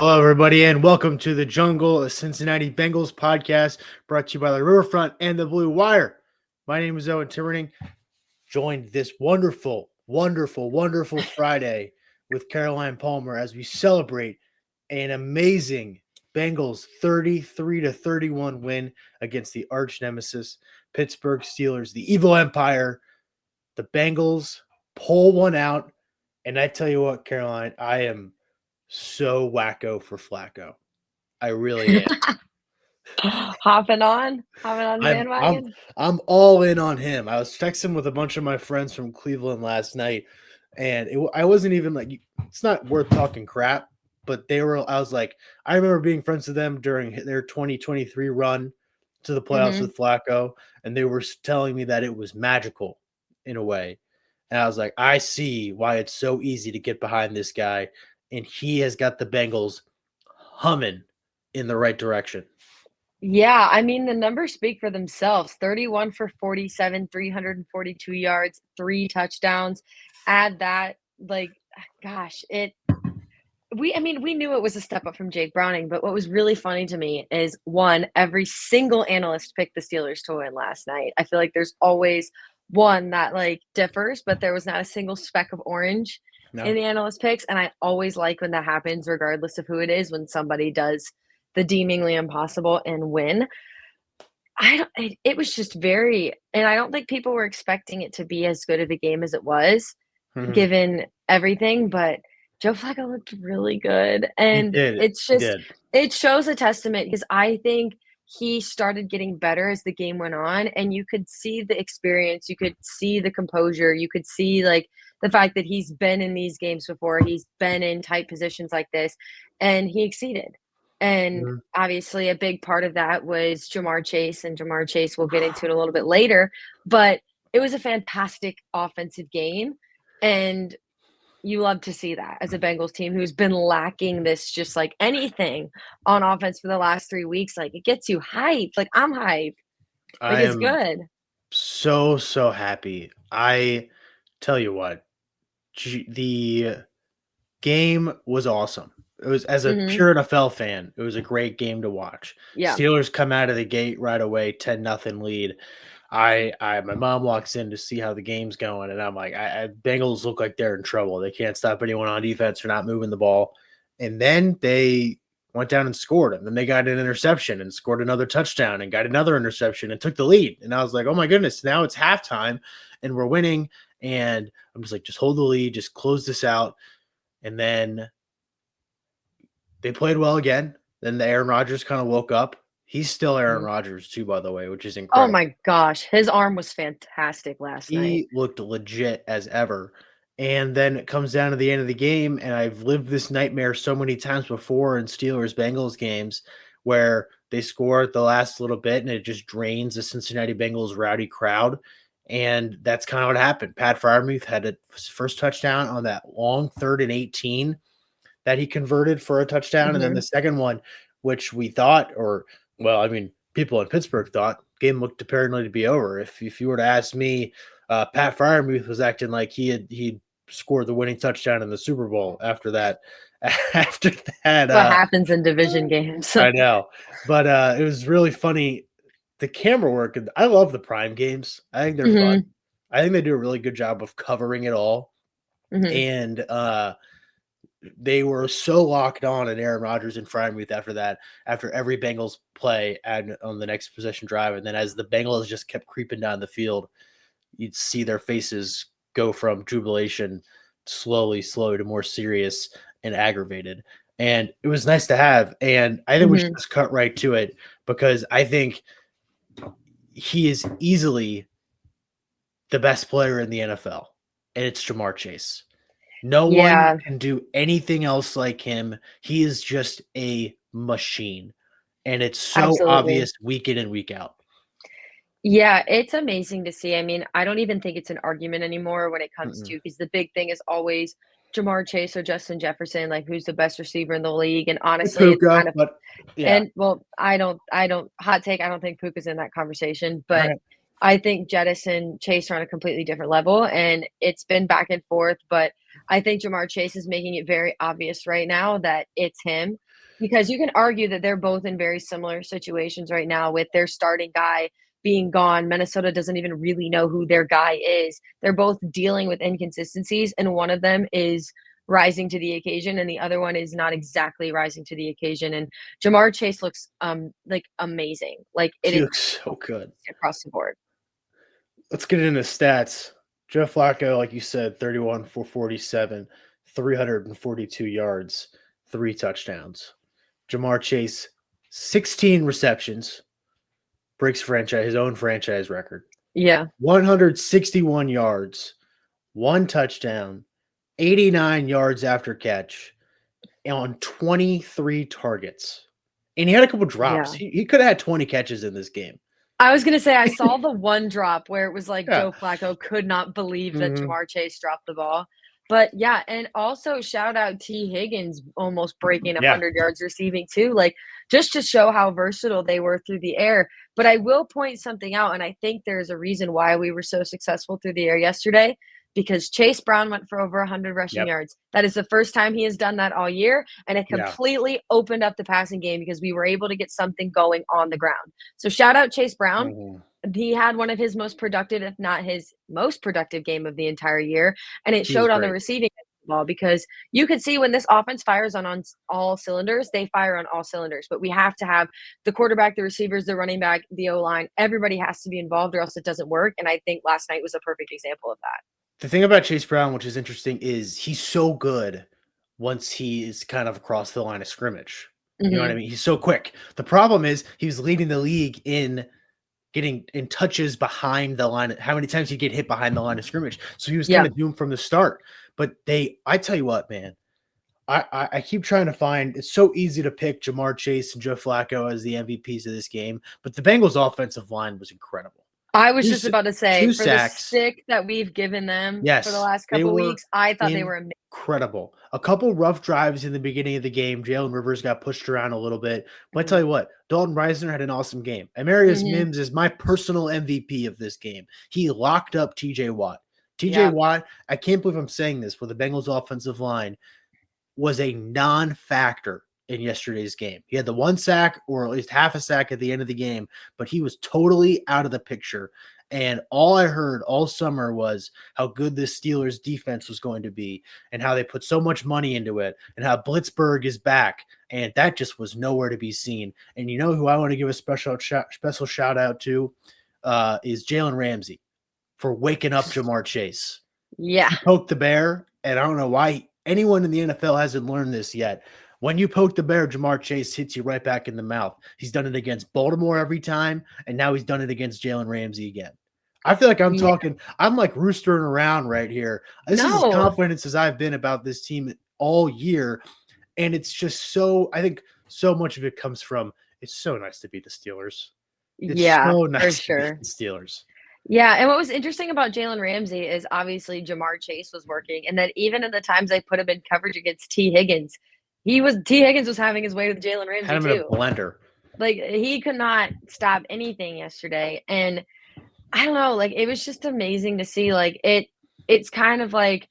Hello, everybody, and welcome to the Jungle, a Cincinnati Bengals podcast brought to you by the Riverfront and the Blue Wire. My name is Owen Caroline, joined this wonderful Friday with Caroline Palmer as we celebrate an amazing Bengals 33-31 win against the arch nemesis Pittsburgh Steelers, the evil empire. The Bengals pull one out, and I tell you what, Caroline, I am so wacko for Flacco. I really am. Hopping on the I'm I'm bandwagon. I'm all in on him. I was texting with a bunch of my friends from Cleveland last night, and I wasn't even like, it's not worth talking crap, but I was like, I remember being friends with them during their 2023 run to the playoffs hmm with Flacco, and they were telling me that it was magical in a way. And I was like, I see why it's so easy to get behind this guy, and he has got the Bengals humming in the right direction. Yeah, I mean, the numbers speak for themselves. 31 for 47, 342 yards, 3 touchdowns. Add that, like, gosh, we knew it was a step up from Jake Browning, but what was really funny to me is, one, every single analyst picked the Steelers to win last night. I feel like there's always one that, like, differs, but there was not a single speck of orange in No. the analyst picks, and I always like when that happens regardless of who it is, when somebody does the deemingly impossible and win. I don't it was just very, and I don't think people were expecting it to be as good of a game as it was, Mhm. given everything, but Joe Flacco looked really good, He and did. it's He just did. it shows a testament because I think he started getting better as the game went on, and you could see the experience, you could see the composure, you could see, like, the fact that he's been in these games before, he's been in tight positions like this, and he exceeded. And Mhm. obviously, a big part of that was Jamar Chase, and Jamar Chase, we'll get into it a little bit later, but it was a fantastic offensive game, and you love to see that as a Bengals team who's been lacking this, just like anything on offense for the last 3 weeks. Like, it gets you hyped. Like, I'm hyped. Like, I it's am good. so happy. I tell you what, the game was awesome. It was, as a Mhm. pure NFL fan, it was a great game to watch. Yeah. Steelers come out of the gate right away, 10-0 lead. My mom walks in to see how the game's going, and I'm like, Bengals look like they're in trouble. They can't stop anyone on defense. They're not moving the ball. And then they went down and scored, and then they got an interception and scored another touchdown and got another interception and took the lead. And I was like, oh my goodness, now it's halftime and we're winning. And I'm just like, just hold the lead, just close this out. And then they played well again. Then the Aaron Rodgers kind of woke up. He's still Aaron Mhm. Rodgers too, by the way, which is Oh incredible. my gosh, his arm was fantastic last night. He looked legit as ever. And then it comes down to the end of the game, and I've lived this nightmare so many times before in Steelers Bengals games where they score at the last little bit and it just drains the Cincinnati Bengals rowdy crowd. And that's kind of what happened. Pat Freiermuth had his first touchdown on that long 3rd and 18 that he converted for a touchdown. And then the Mhm. second one, which we thought, or well, I mean, people in Pittsburgh thought game looked apparently to be over. If you were to ask me, Pat Freiermuth was acting like he scored the winning touchdown in the Super Bowl after that. After that, What happens in division games. I know, but it was really funny. The camera work. I love the prime games. I think they're fun. Mhm. I think they do a really good job of covering it all. Mhm. And they were so locked on Aaron Rodgers and Freiermuth after that, after every Bengals play on the next possession drive. And then as the Bengals just kept creeping down the field, you'd see their faces go from jubilation slowly to more serious and aggravated. And it was nice to have. And I think we should Mhm. just cut right to it because I think he is easily the best player in the NFL, and it's Jamar Chase. No one Yeah, can do anything else like him. He is just a machine, and it's so absolutely. obvious week in and week out. Yeah, it's amazing to see. I mean, I don't even think it's an argument anymore when it comes Mm-mm. to, because the big thing is always Jamar Chase or Justin Jefferson, like, who's the best receiver in the league. And honestly, it's Puka, kind of, but yeah, and well, I don't hot take, I don't think Puka's in that conversation, all but right. I think Jettis and Chase are on a completely different level, and it's been back and forth, but I think Jamar Chase is making it very obvious right now that it's him, because you can argue that they're both in very similar situations right now with their starting guy being gone. Minnesota doesn't even really know who their guy is. They're both dealing with inconsistencies, and one of them is rising to the occasion, and the other one is not exactly rising to the occasion. And Jamar Chase looks like amazing. Like it He is looks so good across the board. Let's get into stats. Joe Flacco, like you said, 31 for 47, 342 yards, 3 touchdowns. Jamar Chase, 16 receptions, breaks his own franchise record. Yeah. 161 yards, 1 touchdown, 89 yards after catch on 23 targets. And he had a couple drops. Yeah. He could have had 20 catches in this game. I was gonna say I saw the one drop where it was like Yeah. Joe Flacco could not believe that Mhm. Jamar Chase dropped the ball. But yeah, and also shout out T. Higgins almost breaking Yeah. 100 yards receiving too, like just to show how versatile they were through the air. But I will point something out, and I think there's a reason why we were so successful through the air yesterday, because Chase Brown went for over 100 rushing Yep. yards. That is the first time he has done that all year, and it Yeah. completely opened up the passing game because we were able to get something going on the ground. So shout out Chase Brown. Mhm. He had one of his most productive, if not his most productive game of the entire year, and it He was showed on the great. receiving end of the ball, because you could see when this offense fires on all cylinders, they fire on all cylinders. But we have to have the quarterback, the receivers, the running back, the O-line. Everybody has to be involved or else it doesn't work, and I think last night was a perfect example of that. The thing about Chase Brown, which is interesting, is he's so good once he is kind of across the line of scrimmage. You know what I Mhm. mean? He's so quick. The problem is he was leading the league in getting in touches behind the line, how many times he get hit behind the line of scrimmage. So he was kind Yeah. of doomed from the start. But I tell you what, man, I keep trying to find, it's so easy to pick Jamar Chase and Joe Flacco as the MVPs of this game, but the Bengals offensive line was incredible. I was Two, just about to say, two for the sacks. stick that we've given them for the Yes, last they couple were weeks, I thought they were amazing. incredible. A couple rough drives in the beginning of the game. Jalen Rivers got pushed around a little bit. But I tell you what, Dalton Reisner had an awesome game. Amarius Mhm. Mims is my personal MVP of this game. He locked up TJ Watt. TJ Yep. Watt, I can't believe I'm saying this, with the Bengals offensive line, was a non-factor in yesterday's game. He had the 1 sack, or at least half a sack at the end of the game, but he was totally out of the picture. And all I heard all summer was how good this Steelers defense was going to be and how they put so much money into it and how Blitzburg is back. And that just was nowhere to be seen. And you know who I want to give a special shout out to is Jalen Ramsey for waking up Jamar Chase. Yeah. He poked the bear, and I don't know why anyone in the NFL hasn't learned this yet. When you poke the bear, Jamar Chase hits you right back in the mouth. He's done it against Baltimore every time, and now he's done it against Jalen Ramsey again. I feel like Yeah. I'm like roostering around right here. This is as No. confident as I've been about this team all year. And it's just I think so much of it comes from, it's so nice to beat the Steelers. It's Yeah, so for nice to beat sure. the Steelers. Yeah, and what was interesting about Jalen Ramsey is obviously Jamar Chase was working, and then even in the times they put him in coverage against T. Higgins, T. Higgins was having his way with Jalen Had Ramsey him in a too. blender. Like, he could not stop anything yesterday, and I don't know, like, it was just amazing to see, like, it's kind of like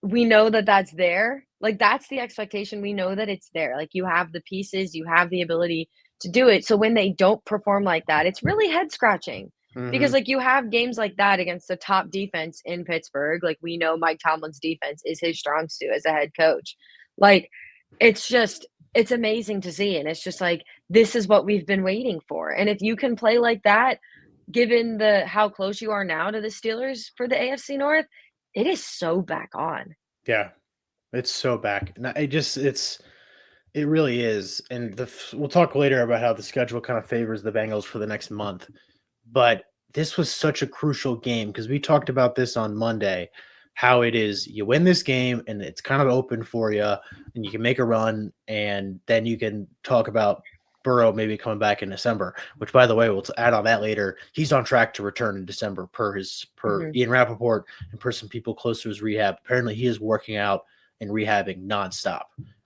we know that that's there. Like, that's the expectation. We know that it's there. Like, you have the pieces, you have the ability to do it. So when they don't perform like that, it's really head scratching because, Mhm. like, you have games like that against the top defense in Pittsburgh. Like, we know Mike Tomlin's defense is his strong suit as a head coach. Like, it's amazing to see. And it's just like, this is what we've been waiting for. And if you can play like that, given how close you are now to the Steelers for the AFC North, it is so back on. Yeah. It's so back. It really is. And we'll talk later about how the schedule kind of favors the Bengals for the next month. But this was such a crucial game because we talked about this on Monday, how it is you win this game and it's kind of open for you and you can make a run and then you can talk about Burrow maybe coming back in December, which, by the way, we'll add on that later. He's on track to return in December per Mhm. Ian Rappaport and per some people close to his rehab. Apparently he is working out and rehabbing nonstop,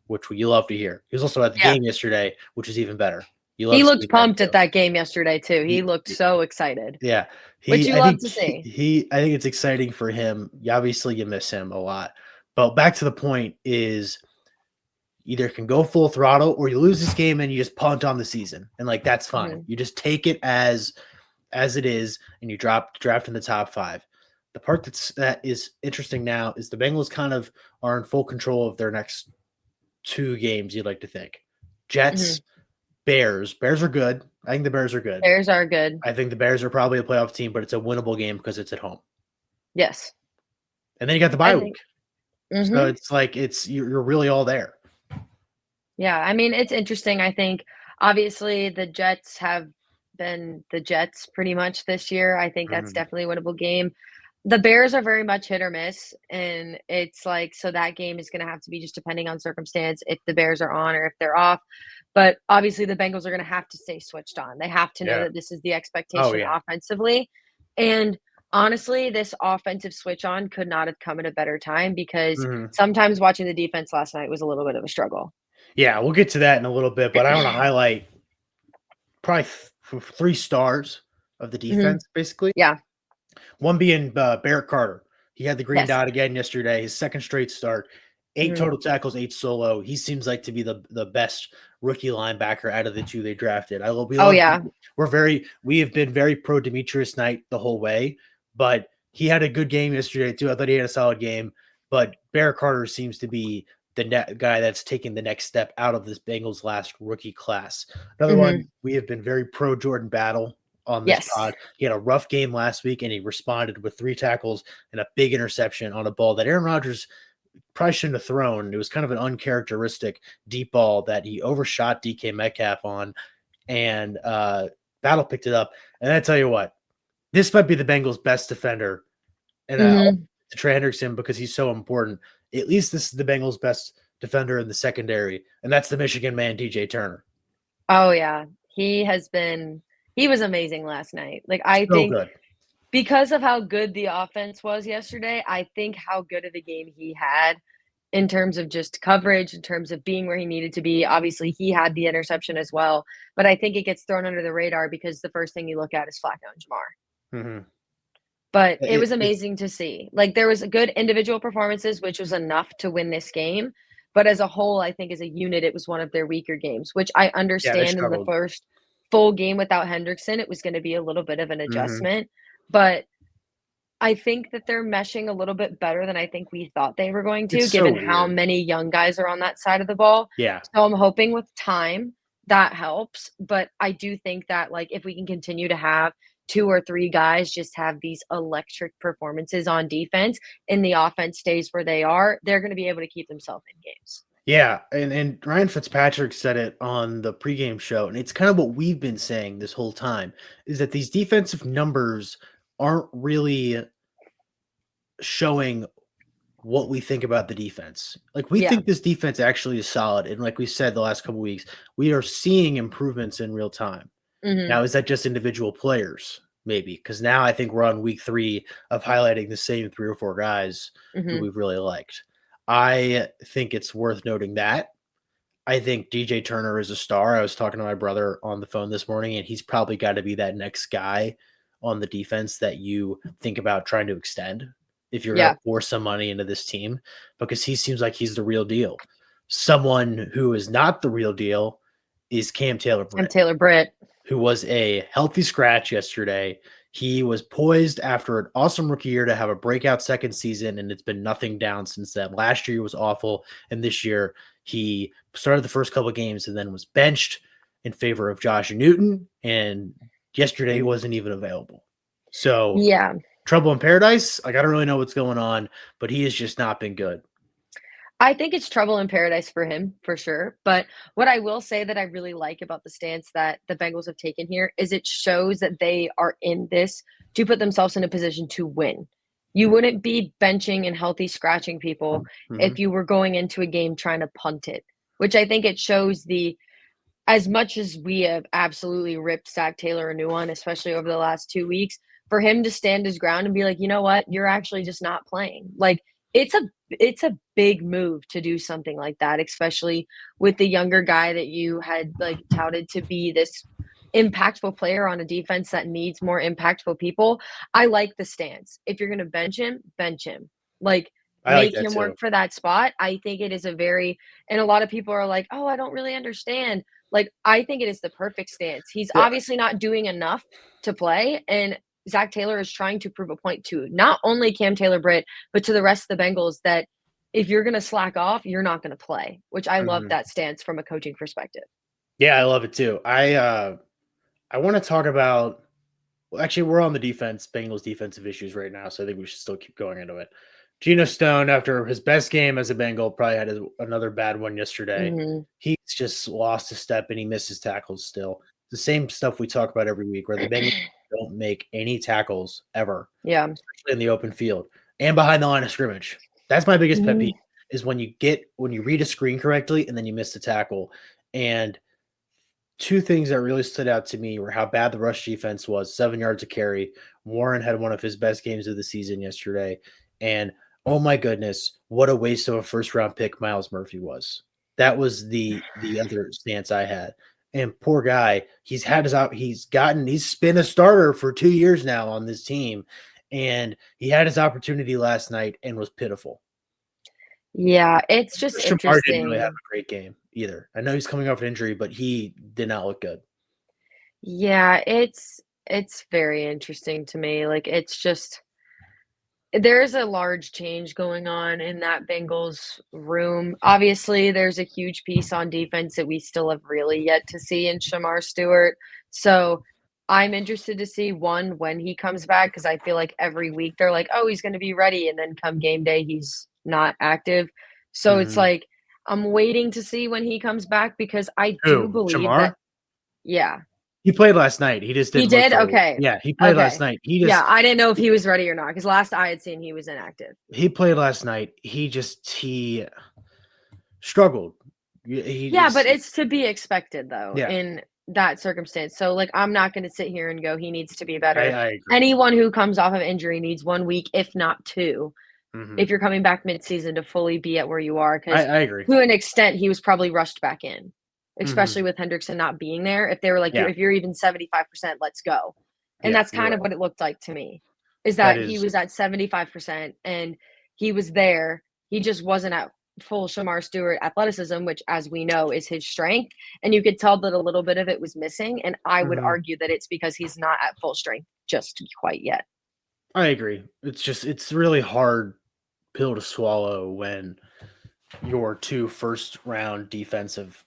which you love to hear. He was also at the Yeah. game yesterday, which is even better. You love He looked seeing that pumped too. at that game yesterday too. He He, looked so excited, yeah, which he. you I love think to see. I think it's exciting for him. Obviously, you miss him a lot, but back to the point is either can go full throttle or you lose this game and you just punt on the season, and like that's fine. Mhm, You just take it as it is, and you draft in the top 5. The part that is interesting now is the Bengals kind of are in full control of their next 2 games. You'd like to think, Jets, mhm. Bears. Bears are good. I think the Bears are good. Bears are good. I think the Bears are probably a playoff team, but it's a winnable game because it's at home. Yes, And then you got the I bye week, think. so Mhm. it's like you're really all there. Yeah, I mean, it's interesting. I think obviously the Jets have been the Jets pretty much this year. I think that's Mhm. definitely a winnable game. The Bears are very much hit or miss, and it's like so that game is going to have to be just depending on circumstance if the Bears are on or if they're off. But obviously, the Bengals are going to have to stay switched on. They have to know Yeah. that this is the Oh expectation yeah. offensively. And honestly, this offensive switch on could not have come at a better time because Mhm. sometimes watching the defense last night was a little bit of a struggle. Yeah, we'll get to that in a little bit, but I want to highlight probably 3 stars of the Mhm. defense, basically. Yeah. One being Barrett Carter. He had the green Yes. dot again yesterday, his second straight start, 8 Mhm. total tackles, 8 solo. He seems like to be the best rookie linebacker out of the 2 they drafted. Oh, yeah. We have been very pro Demetrius Knight the whole way, but he had a good game yesterday too. I thought he had a solid game, but Barrett Carter seems to be the guy that's taking the next step out of this Bengals last rookie class. Another Mhm. one, we have been very pro Jordan Battle on this Yes. pod. He had a rough game last week, and he responded with 3 tackles and a big interception on a ball that Aaron Rodgers probably shouldn't have thrown. It was kind of an uncharacteristic deep ball that he overshot DK Metcalf on, and Battle picked it up. And I tell you what, this might be the Bengals' best defender. And Mhm. to Trey Hendrickson because he's so important. At least this is the Bengals' best defender in the secondary, and that's the Michigan man, DJ Turner. Oh, yeah. He was amazing last night. Like, I So think good. because of how good the offense was yesterday, I think how good of a game he had in terms of just coverage, in terms of being where he needed to be. Obviously, he had the interception as well, but I think it gets thrown under the radar because the first thing you look at is Flacco and Jamar. Mhm. But it was It's amazing to see. Like, there was good individual performances, which was enough to win this game, but as a whole, I think as a unit, it was one of their weaker games, which I yeah, they understand in the struggled. first full game without Hendrickson, it was gonna be a little bit of an Mhm. adjustment, but I think that they're meshing a little bit better than I think we thought they were going to, It's so given how weird. many young guys are on that side of the ball. Yeah. So I'm hoping with time that helps. But I do think that, like, if we can continue to have 2 or 3 guys just have these electric performances on defense and the offense stays where they are, they're going to be able to keep themselves in games. Yeah, and Ryan Fitzpatrick said it on the pregame show, and it's kind of what we've been saying this whole time, is that these defensive numbers aren't really showing what we think about the defense. Like, we Yeah. think this defense actually is solid, and like we said the last couple weeks, we are seeing improvements in real time. Hmm. Now, is that just individual players? Maybe, because now I think we're on week 3 of highlighting the same 3 or 4 guys who Hmm. we've really liked. I think it's worth noting that. I think DJ Turner is a star. I was talking to my brother on the phone this morning, and he's probably got to be that next guy on the defense that you think about trying to extend if you're going Yeah. to pour some money into this team, because he seems like he's the real deal. Someone who is not the real deal is Cam Taylor I'm Britt, Taylor Britt. who was a healthy scratch yesterday. He was poised after an awesome rookie year to have a breakout second season, and it's been nothing down since then. Last year he was awful, and this year he started the first couple of games and then was benched in favor of Josh Newton, and yesterday he wasn't even available. So Yeah. trouble in paradise. Like, I don't really know what's going on, but he has just not been good. I think it's trouble in paradise for him, for sure. But what I will say that I really like about the stance that the Bengals have taken here is it shows that they are in this to put themselves in a position to win. You wouldn't be benching and healthy scratching people Mhm. if you were going into a game trying to punt it, which I think it shows the as much as we have absolutely ripped Zach Taylor a new one, especially over the last 2 weeks, for him to stand his ground and be like, you know what, you're actually just not playing. Like, it's a big move to do something like that, especially with the younger guy that you had, like, touted to be this impactful player on a defense that needs more impactful people. I like the stance. If you're gonna bench him, bench him. Like, I like make that him work too. for that spot. I think it is a very and a lot of people are like, "Oh, I don't really understand." Like, I think it is the perfect stance. He's Yeah, obviously not doing enough to play, and Zach Taylor is trying to prove a point to not only Cam Taylor-Britt, but to the rest of the Bengals that if you're gonna slack off, you're not gonna play, which I love mhm. that stance from a coaching perspective. Yeah, I love it too. I want to talk about. Well, actually, we're on the Bengals defensive issues right now, so I think we should still keep going into it. Geno Stone, after his best game as a Bengal, probably had another bad one yesterday. Mhm. He's just lost a step and he misses tackles still. The same stuff we talk about every week, where the Bengals don't make any tackles ever, Yeah. especially in the open field and behind the line of scrimmage. That's my biggest pet peeve Mhm. is when you read a screen correctly and then you miss the tackle. And two things that really stood out to me were how bad the rush defense was, 7 yards a carry. Warren had one of his best games of the season yesterday, and oh my goodness, what a waste of a first round pick Miles Murphy was. That was the other stance I had. And poor guy, he's been a starter for 2 years now on this team, and he had his opportunity last night and was pitiful. Yeah, it's just Shamar didn't really have interesting. a great game either. I know he's coming off an injury, but he did not look good. Yeah, it's very interesting to me, like, it's just there's a large change going on in that Bengals room. Obviously, there's a huge piece on defense that we still have really yet to see in Shamar Stewart. So, I'm interested to see, 1, when he comes back because I feel like every week they're like, "Oh, he's gonna be ready," and then come game day, he's not active. So, it's Mhm. like, I'm waiting to see when he comes back because I do Who? believe that Shamar? Yeah. He played last night. He just He didn't look did? very Okay. yeah, he played last Okay. night. Yeah, I didn't know if he was ready or not because last I had seen he was inactive. He played last night. He struggled. He Yeah, but just it's to be expected though yeah, in that circumstance. So like I'm not gonna sit here and go, he needs to be better. I agree. Anyone who comes off of injury needs 1 week, if not 2, Mhm. if you're coming back midseason to fully be at where you are. Because I agree. to an extent, he was probably rushed back in, especially Mhm. with Hendrickson not being there. If they were like, Yeah, if you're even 75%, let's go." And yeah, that's you're kind of right. what it looked like to me, is That that he is was at 75% and he was there. He just wasn't at full Shamar Stewart athleticism, which, as we know, is his strength. And you could tell that a little bit of it was missing. And I would mhm. argue that it's because he's not at full strength just quite yet. I agree. It's really hard pill to swallow when your 2 first round defensive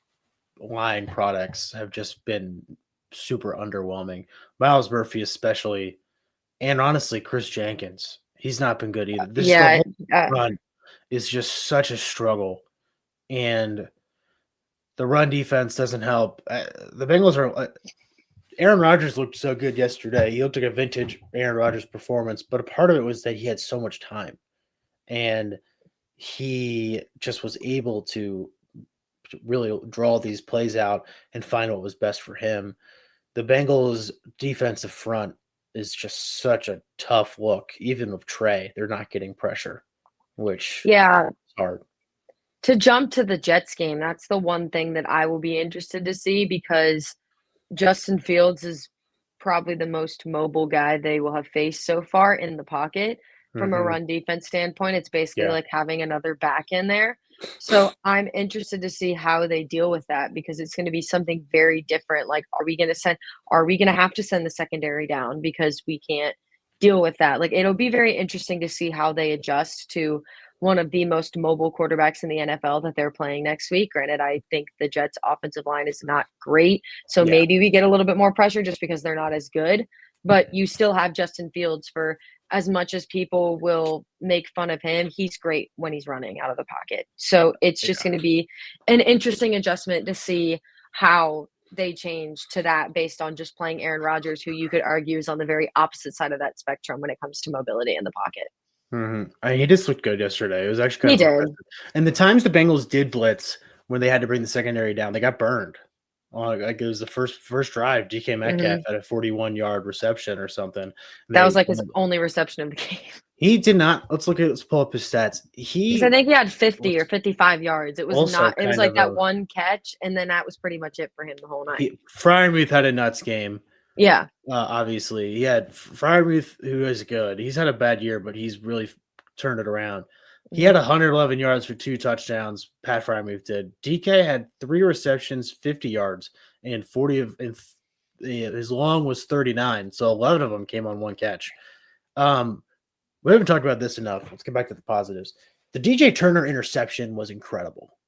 line products have just been super underwhelming. Miles Murphy especially. And honestly, Chris Jenkins, he's not been good either. This the Yeah. whole run is just such a struggle, and the run defense doesn't help. The Bengals are. Aaron Rodgers looked so good yesterday. He looked like a vintage Aaron Rodgers performance, but a part of it was that he had so much time, and he just was able to really draw these plays out and find what was best for him. The Bengals defensive front is just such a tough look. Even with Trey, they're not getting pressure, which Yeah. is hard. To jump to the Jets game, that's the one thing that I will be interested to see because Justin Fields is probably the most mobile guy they will have faced so far in the pocket. From a Mhm. run defense standpoint, it's basically Yeah. like having another back in there. So I'm interested to see how they deal with that because it's going to be something very different. Like, are we going to have to send the secondary down because we can't deal with that? Like, it'll be very interesting to see how they adjust to one of the most mobile quarterbacks in the NFL that they're playing next week. Granted, I think the Jets offensive line is not great, so Yeah. maybe we get a little bit more pressure just because they're not as good, but you still have Justin Fields for as much as people will make fun of him, he's great when he's running out of the pocket. So it's just Yeah. going to be an interesting adjustment to see how they change to that based on just playing Aaron Rodgers, who you could argue is on the very opposite side of that spectrum when it comes to mobility in the pocket. Mhm. He just looked good yesterday. It was actually kind He of did. impressive. And the times the Bengals did blitz when they had to bring the secondary down, they got burned. Like it was the first drive. DK Metcalf Mhm. had a 41-yard reception or something. And That was they like his only reception of the game. He did not. Let's pull up his stats. Because I He think he had 50 or was 55 yards. It was also not it was kind like of that a one catch, and then that was pretty much it for him the whole night. Fryermuth had a nuts game. Yeah. Obviously, he had Fryermuth, who is good. He's had a bad year, but he's really turned it around. He had Mhm. 111 yards for 2 touchdowns. Pat Fryermuth did. DK had 3 receptions, 50 yards, and 40 of and his long was 39. So 11 of them came on one catch. We haven't talked about this enough. Let's get back to the positives. The DJ Turner interception was incredible.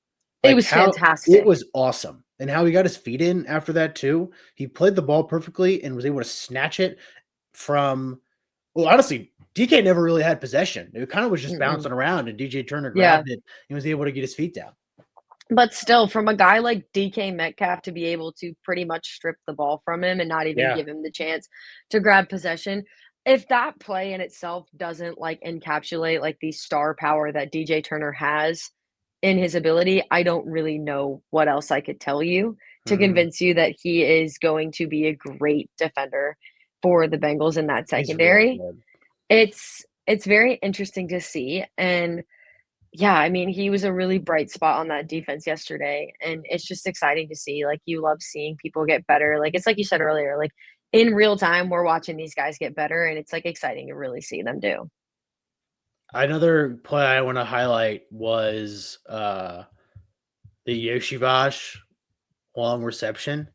It Like was how it fantastic. was awesome, and how he got his feet in after that too. He played the ball perfectly and was able to snatch it from. Well, honestly, DK never really had possession. It kind of was just Mm-mm. bouncing around, and DJ Turner Yeah. grabbed it and was able to get his feet down. But still, from a guy like DK Metcalf to be able to pretty much strip the ball from him and not even Yeah, give him the chance to grab possession, if that play in itself doesn't, like, encapsulate, like, the star power that DJ Turner has in his ability, I don't really know what else I could tell you to mhm. convince you that he is going to be a great defender for the Bengals in that He's really secondary. good. It's very interesting to see, and yeah, I mean, he was a really bright spot on that defense yesterday, and it's just exciting to see. Like, you love seeing people get better. Like, it's like you said earlier, like, in real time, we're watching these guys get better, and it's, like, exciting to really see them do. Another play I want to highlight was the Yoshivash long reception.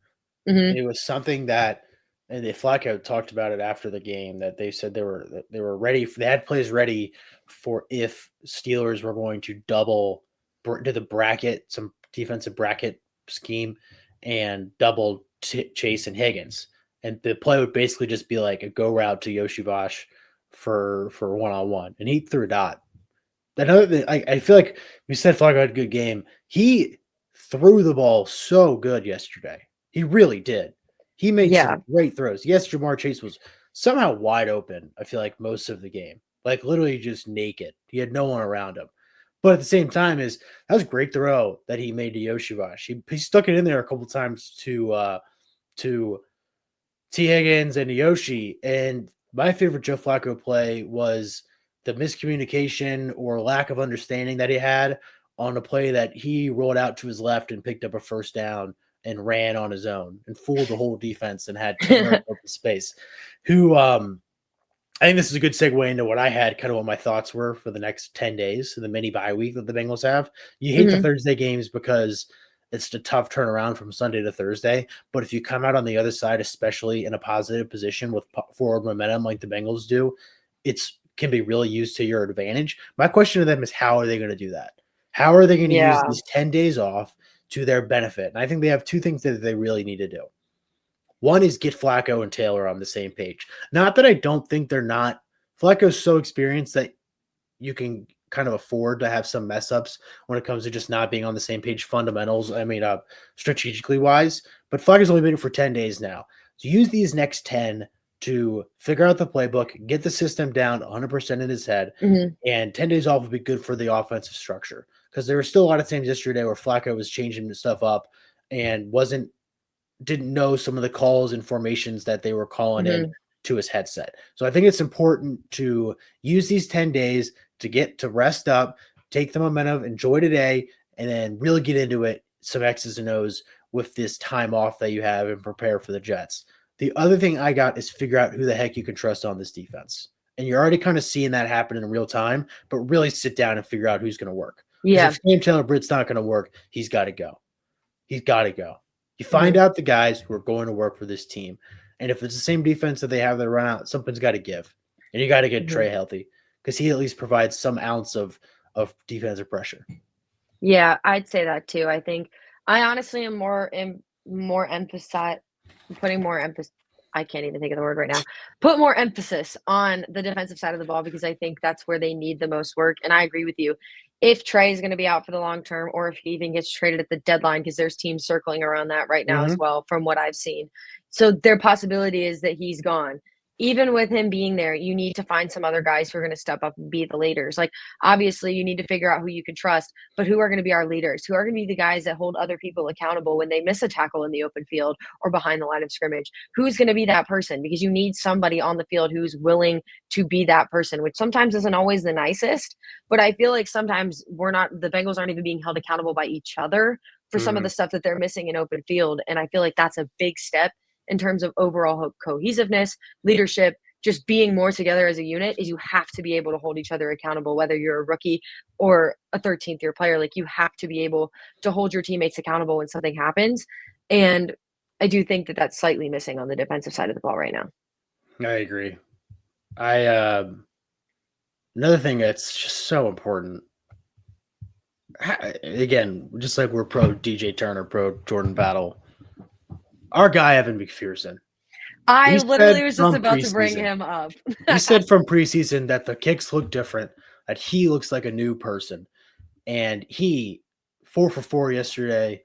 Mhm. It was something that, and the Flacco talked about it after the game, that they said they were ready. They had plays ready for if Steelers were going to do the bracket, some defensive bracket scheme, and double Chase and Higgins, and the play would basically just be like a go route to Yoshivash for 1-on-1, and he threw a dot. Another thing, I feel like we said Flacco had a good game. He threw the ball so good yesterday. He really did. He made Yeah. some great throws. Yes, Jamar Chase was somehow wide open, I feel like most of the game. Like literally just naked. He had no one around him. But at the same time, that was a great throw that he made to Yoshivash. He stuck it in there a couple times to T. Higgins and Yoshi. And my favorite Joe Flacco play was the miscommunication or lack of understanding that he had on a play that he rolled out to his left and picked up a first down and ran on his own and fooled the whole defense and had 10 yards open space. Who I think this is a good segue into what I had, kind of what my thoughts were for the next 10 days, the mini bye week that the Bengals have. You hate the Mhm. Thursday games because it's a tough turnaround from Sunday to Thursday. But if you come out on the other side, especially in a positive position with forward momentum like the Bengals do, it's can be really used to your advantage. My question to them is, how are they going to do that? How are they going to use Yeah. these 10 days off to their benefit? And I think they have two things that they really need to do. One is get Flacco and Taylor on the same page. Not that I don't think they're not. Flacco's so experienced that you can kind of afford to have some mess ups when it comes to just not being on the same page fundamentals. I mean, strategically wise, but Flacco's only been it for 10 days now. So use these next 10 to figure out the playbook, get the system down 100% in his head, Mhm. and 10 days off would be good for the offensive structure because there were still a lot of times yesterday where Flacco was changing stuff up and didn't know some of the calls and formations that they were calling in Mhm. to his headset. So I think it's important to use these 10 days to get to rest up, take the momentum, enjoy today, and then really get into it, some X's and O's with this time off that you have and prepare for the Jets. The other thing I got is figure out who the heck you can trust on this defense. And you're already kind of seeing that happen in real time, but really sit down and figure out who's going to work. Because Yeah. if Sam Taylor Britt's not going to work, he's got to go. He's got to go. You find Mhm. out the guys who are going to work for this team. And if it's the same defense that they have that run out, something's got to give. And you got to get Mhm. Trey healthy because he at least provides some ounce of defensive pressure. Yeah, I'd say that too. I think I honestly am more emphasi putting more emphasis. I can't even think of the word right now. Put more emphasis on the defensive side of the ball because I think that's where they need the most work. And I agree with you. If Trey is going to be out for the long term, or if he even gets traded at the deadline, because there's teams circling around that right now as Mm-hmm. well, from what I've seen. So their possibility is that he's gone. even with him being there, you need to find some other guys who are going to step up and be the leaders. Like, obviously, you need to figure out who you can trust, but who are going to be our leaders? Who are going to be the guys that hold other people accountable when they miss a tackle in the open field or behind the line of scrimmage? Who's going to be that person? Because you need somebody on the field who's willing to be that person, which sometimes isn't always the nicest. But I feel like sometimes the Bengals aren't even being held accountable by each other for some of the stuff that they're missing in open field. And I feel like that's a big step in terms of overall cohesiveness, leadership, just being more together as a unit. Is you have to be able to hold each other accountable, whether you're a rookie or a 13th year player. Like, you have to be able to hold your teammates accountable when something happens. And I do think that that's slightly missing on the defensive side of the ball right now. I agree. Another thing that's just so important, again, just like we're pro DJ Turner, pro Jordan Battle, our guy Evan McPherson. I literally was just about to bring him up. He said from preseason that the kicks look different, that he looks like a new person. And he 4 for 4 yesterday.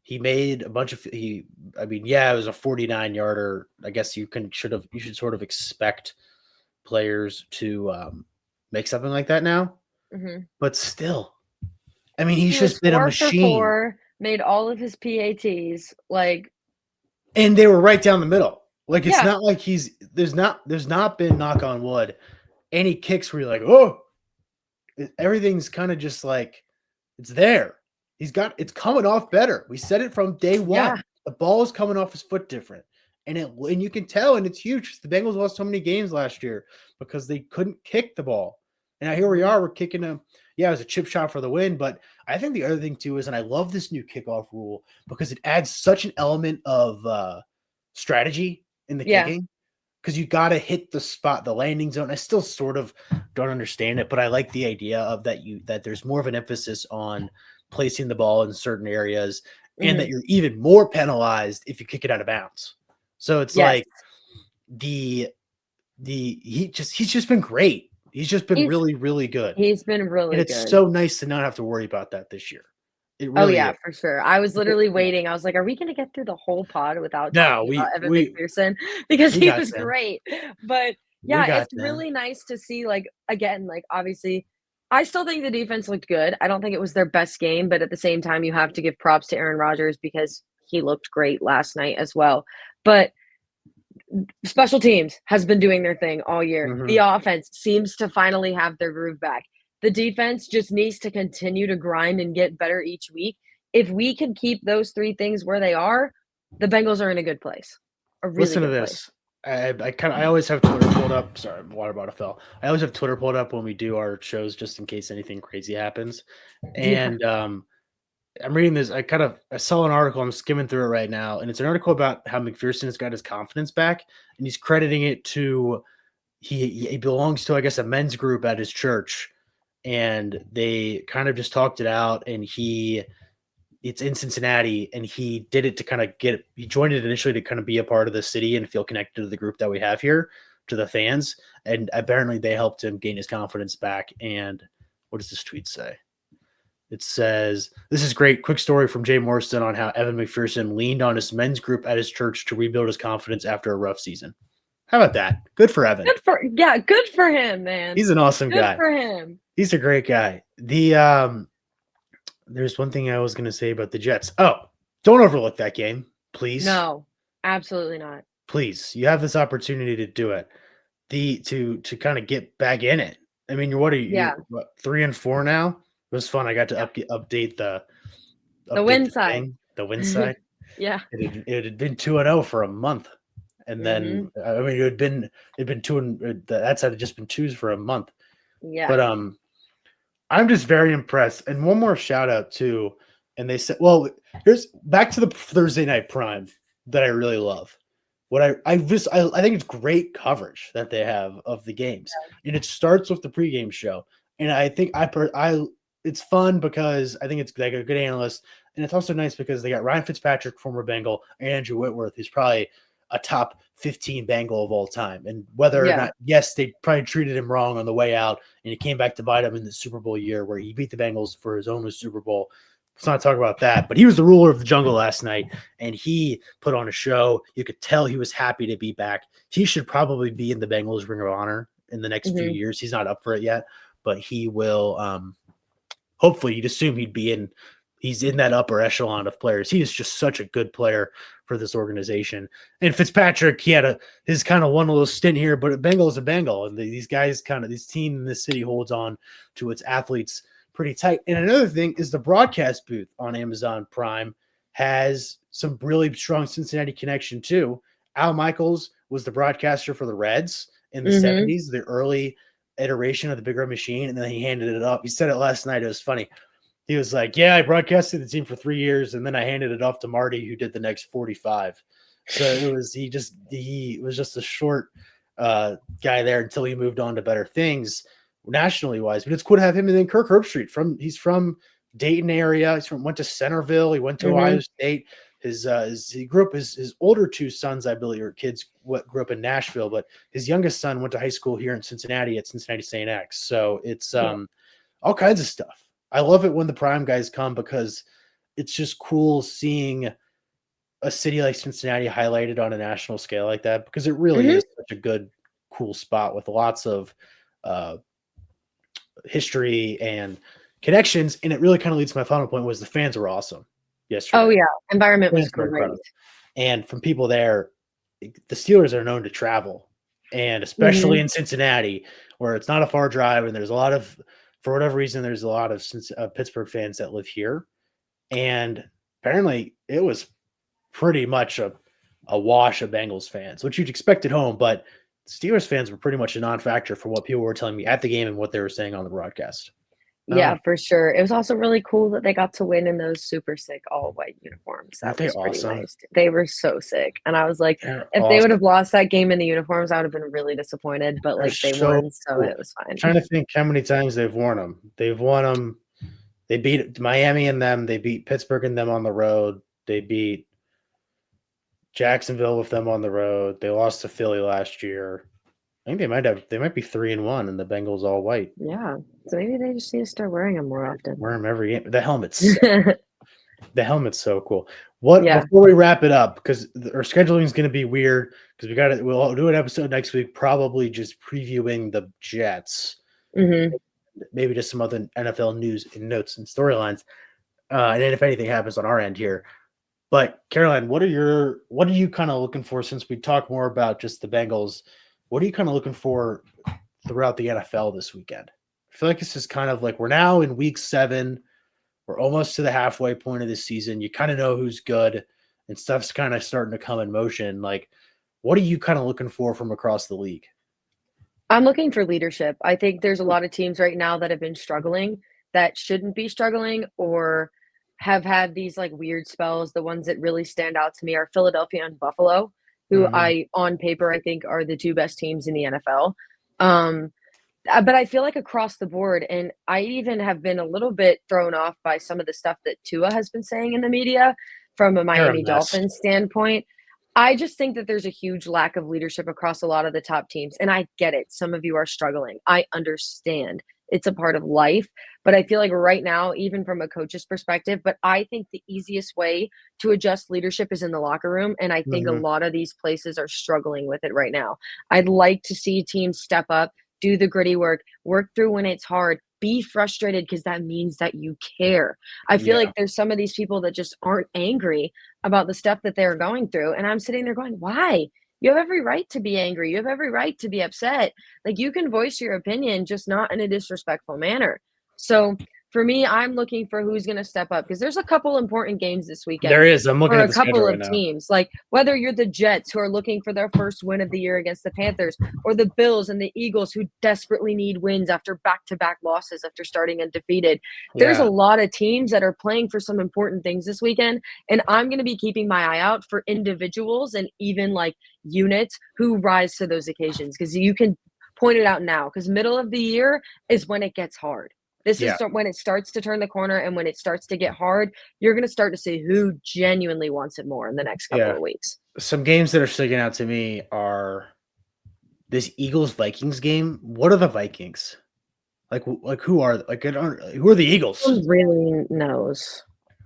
He made a bunch of it was a 49-yarder. I guess you should sort of expect players to make something like that now. Mm-hmm. But still, I mean, he's just been a machine. 4 for 4, made all of his PATs, and they were right down the middle. Like, it's not like there's not been, knock on wood, any kicks where you're like, oh, everything's kind of just like, it's there. It's coming off better. We said it from day one. Yeah. The ball is coming off his foot different. And you can tell, and it's huge. The Bengals lost so many games last year because they couldn't kick the ball. And now here we are, we're kicking them. Yeah, it was a chip shot for the win. But I think the other thing too is, and I love this new kickoff rule because it adds such an element of strategy in the kicking, because you got to hit the spot, the landing zone. I still sort of don't understand it, but I like the idea of that there's more of an emphasis on placing the ball in certain areas, and that you're even more penalized if you kick it out of bounds. So it's like he's just been great. He's just been really, really good. He's been really good. And it's so nice to not have to worry about that this year. It really is. For sure. I was literally waiting. I was like, are we going to get through the whole pod without talking about Evan McPherson? Because he was great. But it's really nice to see, again, obviously, I still think the defense looked good. I don't think it was their best game, but at the same time, you have to give props to Aaron Rodgers because he looked great last night as well. But special teams has been doing their thing all year. Mm-hmm. The offense seems to finally have their groove back. The defense just needs to continue to grind and get better each week. If we can keep those 3 things where they are, the Bengals are in a good place. Listen to this. I always have Twitter pulled up. Sorry, water bottle fell. I always have Twitter pulled up when we do our shows just in case anything crazy happens. And I'm reading this. I saw an article. I'm skimming through it right now, and it's an article about how McPherson has got his confidence back, and he's crediting it to he belongs to, I guess, a men's group at his church. And they kind of just talked it out, and it's in Cincinnati, and he did it to he joined it initially to kind of be a part of the city and feel connected to the group that we have here, to the fans. And apparently they helped him gain his confidence back. And what does this tweet say? It says, "This is great. Quick story from Jay Morrison on how Evan McPherson leaned on his men's group at his church to rebuild his confidence after a rough season." How about that? Good for Evan. Good for him, man. He's an awesome guy. Good for him. He's a great guy. There's one thing I was going to say about the Jets. Oh, don't overlook that game, please. No, absolutely not. Please, you have this opportunity to do it. To kind of get back in it. I mean, what are you? Yeah. 3-4 now? It was fun. I got to update the win side. The win side. Yeah. It had been 2-0 for a month. And then it had been 2 and that's had just been 2s for a month. Yeah. But I'm just very impressed. And one more shout out too. And they said, well, here's back to the Thursday night prime that I really love. What I think it's great coverage that they have of the games, and it starts with the pregame show. And I think it's fun because I think it's like a good analyst, and it's also nice because they got Ryan Fitzpatrick, former Bengal, and Andrew Whitworth, who's probably a top 15 Bengal of all time. And whether or not, yes, they probably treated him wrong on the way out, and he came back to bite him in the Super Bowl year where he beat the Bengals for his only Super Bowl. let's not talk about that. But he was the ruler of the jungle last night, and he put on a show. You could tell he was happy to be back. He should probably be in the Bengals Ring of Honor in the next few years. He's not up for it yet, but he will. Hopefully, you'd assume he'd be in. He's in that upper echelon of players. He is just such a good player for this organization. And Fitzpatrick, he had his kind of one little stint here, but a Bengal is a Bengal, and these guys this team in this city holds on to its athletes pretty tight. And another thing is the broadcast booth on Amazon Prime has some really strong Cincinnati connection too. Al Michaels was the broadcaster for the Reds in the 70s, the early iteration of the Big Red Machine, and then he handed it up. He said it last night. It was funny. He was like, yeah, I broadcasted the team for 3 years, and then I handed it off to Marty, who did the next 45. So he was just a short guy there until he moved on to better things nationally wise. But it's cool to have him. And then Kirk Herbstreit he's from Dayton area. Went to Centerville. He went to Ohio State. His older two sons, I believe, or kids grew up in Nashville, but his youngest son went to high school here in Cincinnati at Cincinnati St. X. So it's all kinds of stuff. I love it when the Prime guys come because it's just cool seeing a city like Cincinnati highlighted on a national scale like that, because it really is such a good, cool spot with lots of history and connections. And it really kind of leads to my final point was the fans were awesome yesterday. Oh, yeah. Environment was great. And from people there, the Steelers are known to travel, and especially in Cincinnati, where it's not a far drive, and there's a lot of, for whatever reason, there's a lot of Pittsburgh fans that live here. And apparently it was pretty much a wash of Bengals fans, which you'd expect at home, but Steelers fans were pretty much a non-factor for what people were telling me at the game and what they were saying on the broadcast. Yeah, for sure. It was also really cool that they got to win in those super sick all-white uniforms. That was pretty nice. They were so sick. And I was like, if they would have lost that game in the uniforms, I would have been really disappointed. But, like, they won, so it was fine. I'm trying to think how many times they've worn them. They've won them. They beat Miami and them. They beat Pittsburgh and them on the road. They beat Jacksonville with them on the road. They lost to Philly last year. I think they might be 3-1 and the Bengals all white. Yeah. So maybe they just need to start wearing them more often. Wear them every game. The helmet's so cool. Before we wrap it up, because our scheduling is going to be weird, because we'll do an episode next week, probably just previewing the Jets. Maybe just some other NFL news and notes and storylines. And then if anything happens on our end here. But Caroline, what are you kind of looking for, since we talk more about just the Bengals? What are you kind of looking for throughout the NFL this weekend? I feel like this is kind of like, we're now in week 7. We're almost to the halfway point of this season. You kind of know who's good, and stuff's kind of starting to come in motion. Like, what are you kind of looking for from across the league? I'm looking for leadership. I think there's a lot of teams right now that have been struggling that shouldn't be struggling, or have had these like weird spells. The ones that really stand out to me are Philadelphia and Buffalo, who on paper, I think are the two best teams in the NFL. But I feel like across the board, and I even have been a little bit thrown off by some of the stuff that Tua has been saying in the media from a Miami Dolphins standpoint. I just think that there's a huge lack of leadership across a lot of the top teams. And I get it. Some of you are struggling. I understand. It's a part of life. But I feel like right now, even from a coach's perspective, but I think the easiest way to adjust leadership is in the locker room. And I think a lot of these places are struggling with it right now. I'd like to see teams step up, do the gritty work through when it's hard, be frustrated, because that means that you care. I feel like there's some of these people that just aren't angry about the stuff that they're going through. And I'm sitting there going, why? You have every right to be angry. You have every right to be upset. Like, you can voice your opinion, just not in a disrespectful manner. So for me, I'm looking for who's going to step up, because there's a couple important games this weekend. There is. I'm looking at the schedule right now. For a couple of teams, like whether you're the Jets, who are looking for their first win of the year against the Panthers, or the Bills and the Eagles, who desperately need wins after back-to-back losses after starting undefeated. There's a lot of teams that are playing for some important things this weekend, and I'm going to be keeping my eye out for individuals and even like units who rise to those occasions, because you can point it out now, because middle of the year is when it gets hard. This is when it starts to turn the corner, and when it starts to get hard, you're going to start to see who genuinely wants it more in the next couple of weeks. Some games that are sticking out to me are this Eagles-Vikings game. What are the Vikings? Like who are the Eagles? Who really knows?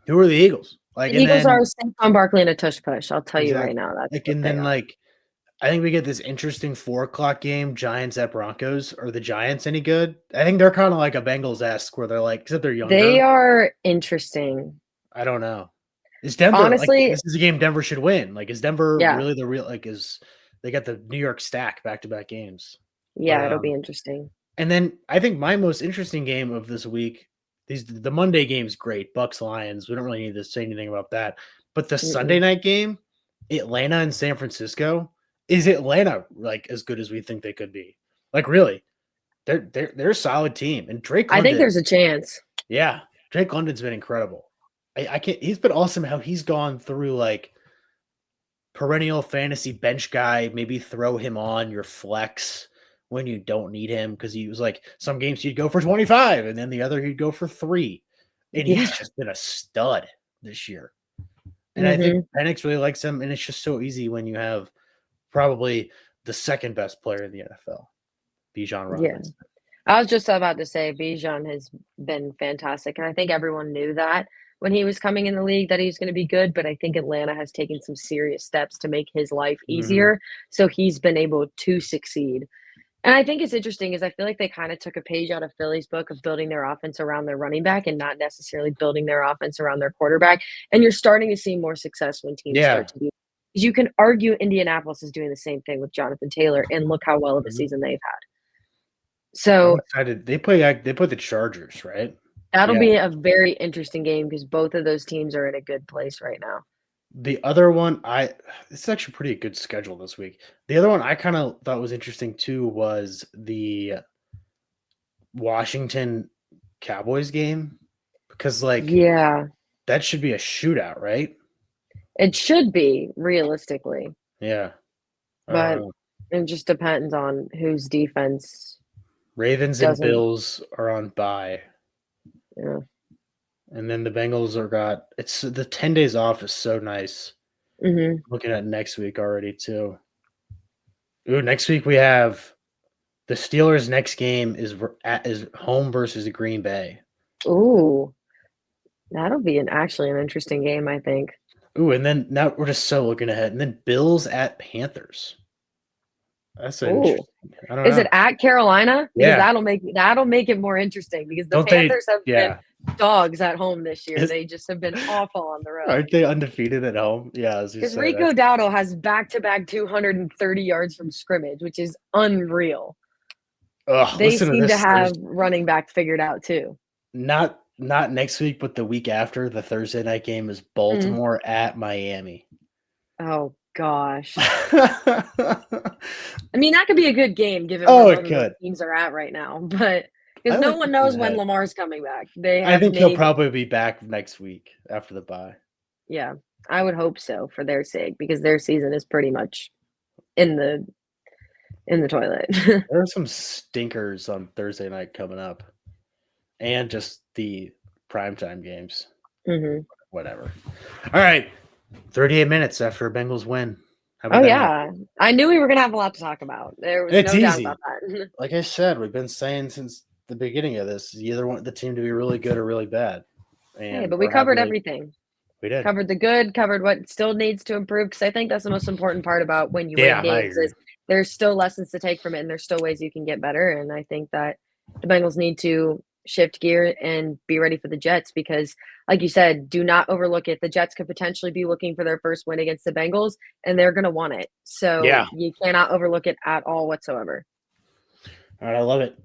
Who are the Eagles? The Eagles are Saquon Barkley and a tush push. I'll tell you right now. That's like, what and they then are. like I think we get this interesting 4:00 game, Giants at Broncos. Are the Giants any good? I think they're kind of like a Bengals-esque where they're like, except they're They younger. are interesting. I don't know. Is Denver like Honestly, this is a game Denver should win? Like, is Denver yeah. really the real like is they got the New York stack back-to-back games? But Yeah, it'll be interesting. and then I think my most interesting game of this week, the Monday game's great, Bucks Lions. We don't really need to say anything about that. But the Sunday Mm-mm. night game, Atlanta and San Francisco, is Atlanta like as good as we think they could be? Like really, they're a solid team. And Drake I think London, there's a chance. yeah, Drake London's been incredible. I can't. He's been awesome. How he's gone through like perennial fantasy bench guy. Maybe throw him on your flex when you don't need him because he was like some games he'd go for 25 and then the other he'd go for 3. And Yeah. he's just been a stud this year. And I think Mhm. Penix really likes him. And it's just so easy when you have probably the second best player in the NFL, Bijan Yeah. Robinson. I was just about to say Bijan has been fantastic, and I think everyone knew that when he was coming in the league that he was gonna be good, but I think Atlanta has taken some serious steps to make his life Mhm. easier, so he's been able to succeed. And I think it's interesting is I feel like they kinda took a page out of Philly's book of building their offense around their running back and not necessarily building their offense around their quarterback, and you're starting to see more success when teams start Yeah. to do 'cause you can argue Indianapolis is doing the same thing with Jonathan Taylor, and look how well of a Mhm. season they've had. I'm So excited. They play the Chargers, right? that'll Yeah. be a very interesting game because both of those teams are in a good place right now. The other one, it's actually pretty good schedule this week. The other one I kind of thought was interesting too was the Washington Cowboys game because like Yeah, that should be a shootout, right? it should be realistically, Yeah. but Uh, it just depends on whose defense Ravens and doesn't. Bills are on bye, Yeah. and then the Bengals are got it's the 10 days off is so nice. Mhm. Looking at next week already too. Ooh, next week we have the Steelers' next game is home versus Green Bay. Ooh, that'll be actually an interesting game, I think. Ooh, and then now we're just so looking ahead. And then Bills at Panthers. That's an Ooh. interesting. I don't Is know. it at Carolina? Because Yeah. that'll make it more interesting because the Don't they? Panthers have been Yeah. dogs at home this year. Is, They just have been awful on the road. aren't they undefeated at home? Yeah, as you Because say, Rico that's Dowdle has back-to-back 230 yards from scrimmage, which is unreal. They listen to seem to this have Thursday. running back figured out too. Not next week, but the week after. The Thursday night game is Mhm. Baltimore at Miami. Oh gosh. Oh, I mean, that could be a good game given where both it of those could. teams are at right now, but because I no like one looking knows when ahead. Lamar's coming back. They I have think he'll named probably be back next week after the bye. yeah, I would hope so for their sake because their season is pretty much in the toilet. There are some stinkers on Thursday night coming up, and just the primetime games. Mhm. Whatever. All right, 38 minutes after a Bengals win. How Oh, about that? yeah. I knew we were gonna have a lot to talk about. There was It's no doubt about easy. that. Like I said, we've been saying since the beginning of this, you either want the team to be really good or really bad, Hey, and but we or have covered really. everything. We did. Covered the good, covered what still needs to improve. Because I think that's the most important part about when you win Yeah, I games agree. is there's still lessons to take from it, and there's still ways you can get better, and I think that the Bengals need to shift gear and be ready for the Jets because, like you said, do not overlook it. The Jets could potentially be looking for their first win against the Bengals, and they're gonna want it. So, Yeah. you cannot overlook it at all whatsoever. All right, I love it.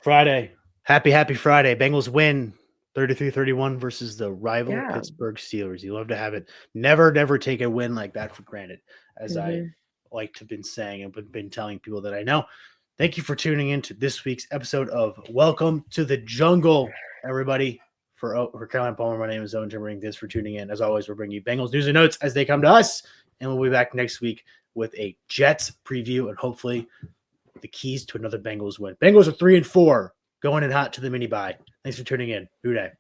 Friday. Happy Friday. Bengals win 33-31 versus the rival Yeah. Pittsburgh Steelers. You love to have it. Never take a win like that for granted, as I Mhm. like to been saying and been telling people that I know. Thank you for tuning in to this week's episode of Welcome to the Jungle, everybody. For Caroline Palmer, my name is Owen Timmering. Thanks for tuning in. As always, we'll bring you Bengals news and notes as they come to us, and we'll be back next week with a Jets preview and hopefully the keys to another Bengals win. Bengals are 3-4, going in hot to the mini bye. Thanks for tuning in. Hoo day.